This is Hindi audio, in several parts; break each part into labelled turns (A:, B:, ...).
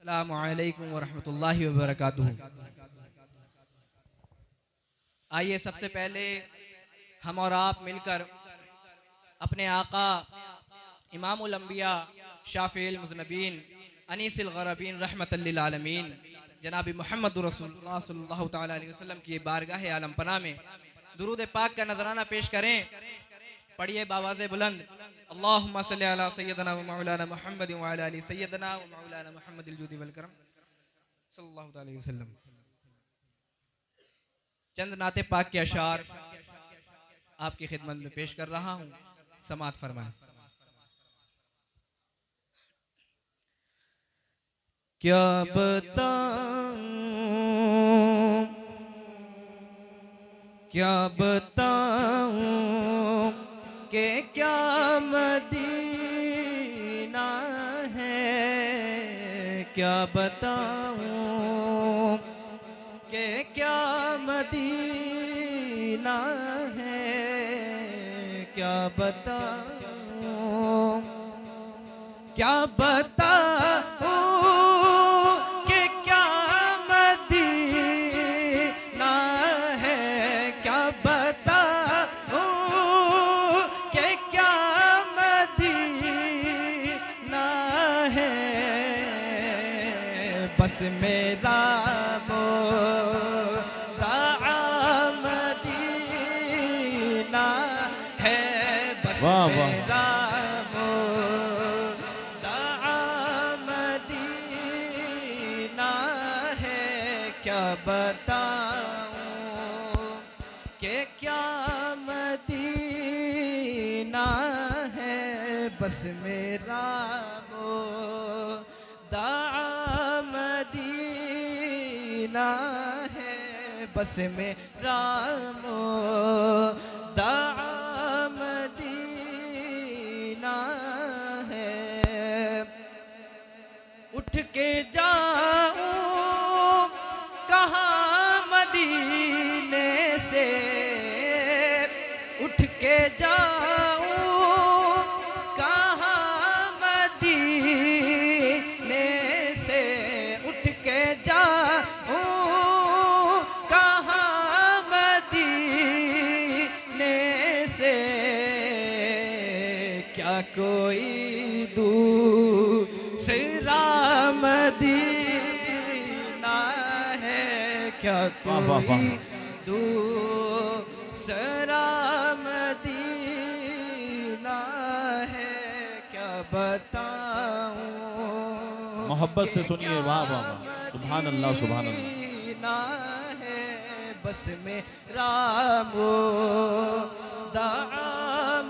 A: अस्सलामु अलैकुम वरहमतुल्लाहि वबरकातुहू। आइए सबसे पहले हम और आप मिलकर अपने आका इमामुल अंबिया शाफिल मुज़नबीन अनीसिल गरबीन रहमतल लिल आलमीन जनाब मुहम्मद रसूलुल्लाह सल्लल्लाहु तआला अलैहि वसल्लम की बारगाह आलम पना में दुरूद पाक का नजराना पेश करें। पढ़िए बावाज़े बुलंद, अल्लाहुम्मा सल्ली अला सय्यदना व मौलाना मुहम्मद व अला आलि सय्यदना व मौलाना मुहम्मदिल जुदी वल करम सल्लल्लाहु अलैहि वसल्लम। चंद नाते पाक के अशार आपकी खिदमत में पेश कर रहा हूँ, समात फरमाएं। क्या बताऊं, क्या बताऊं कि क्या मदीना है, क्या बताऊं कि क्या मदीना है, क्या बताऊं, क्या बताऊं कि क्या मदीना है, क्या बताऊं कि क्या मदीना है। बस मेरा मदीना है, बस मेरा मदीना है। क्या बताऊं कि क्या मदीना है, बस मेरा मदीना है, बस मेरा मदीना है। उठ के जाऊं कहाँ मदीने से, उठ के जाऊं कहाँ मदीने से, उठ के जाऊं कहाँ मदीने से। क्या कोई दूसरा मदीना है, क्या कोई दूसरा मदीना है, क्या बताऊं।
B: मोहब्बत से सुनिए, वाह वाह वाह, सुभान अल्लाह सुभान अल्लाह।
A: मदीना है, बस मेरा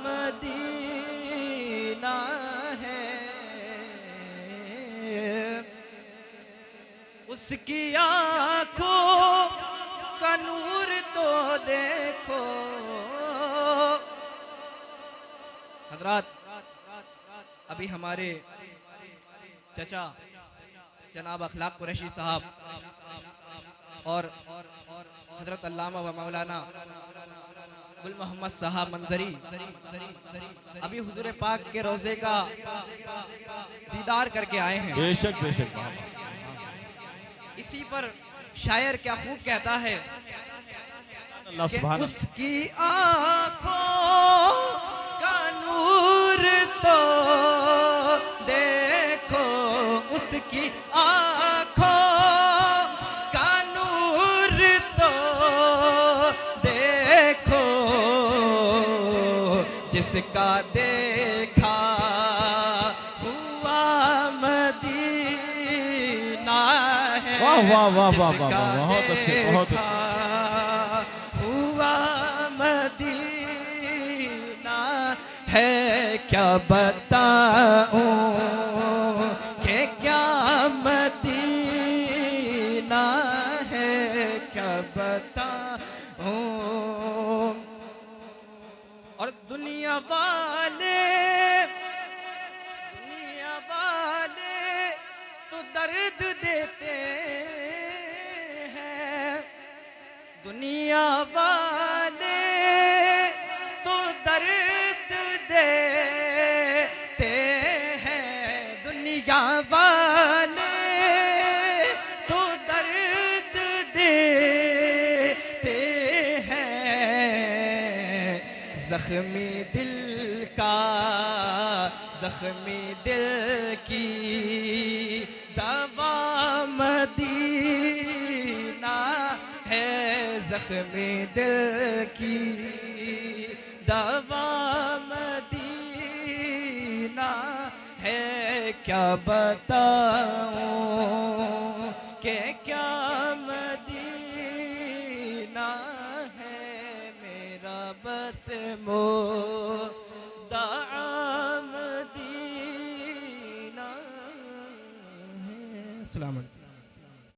A: मदीना है। उसकी आँखों का नूर तो देखो। हजरात, अभी हमारे चचा जनाब अखलाक कुरैशी साहब और हजरत अल्लामा व मौलाना गुल मोहम्मद साहब मंजरी अभी हुजूर पाक के रोज़े का दीदार करके आए हैं।
B: बेशक बेशक, वाह वाह।
A: इसी पर शायर क्या खूब कहता है
B: अल्लाह
A: कि
B: सुभान
A: उसकी आँखों का नूर तो देखो, उसकी आँखों का नूर तो देखो, जिसका देखा हुआ मदीना है।
B: वाह वाह वाह वाह वाह,
A: जिसका
B: बहुत अच्छे बहुत अच्छे।
A: देखा हुआ मदीना है, क्या बताऊं कि क्या मदीना है, क्या बताऊं। और दुनिया वाले तो दर्द देते हैं, दुनिया वाले तो दर्द देते हैं, दुनिया वाले जख्मी दिल का, जख्मी दिल की दवा मदीना है, जख्मी दिल की दवा मदीना है। क्या बताऊं कि क्या मदीना है मेरा, बस मुद्दा मदीना है। अस्सलाम वालेकुम।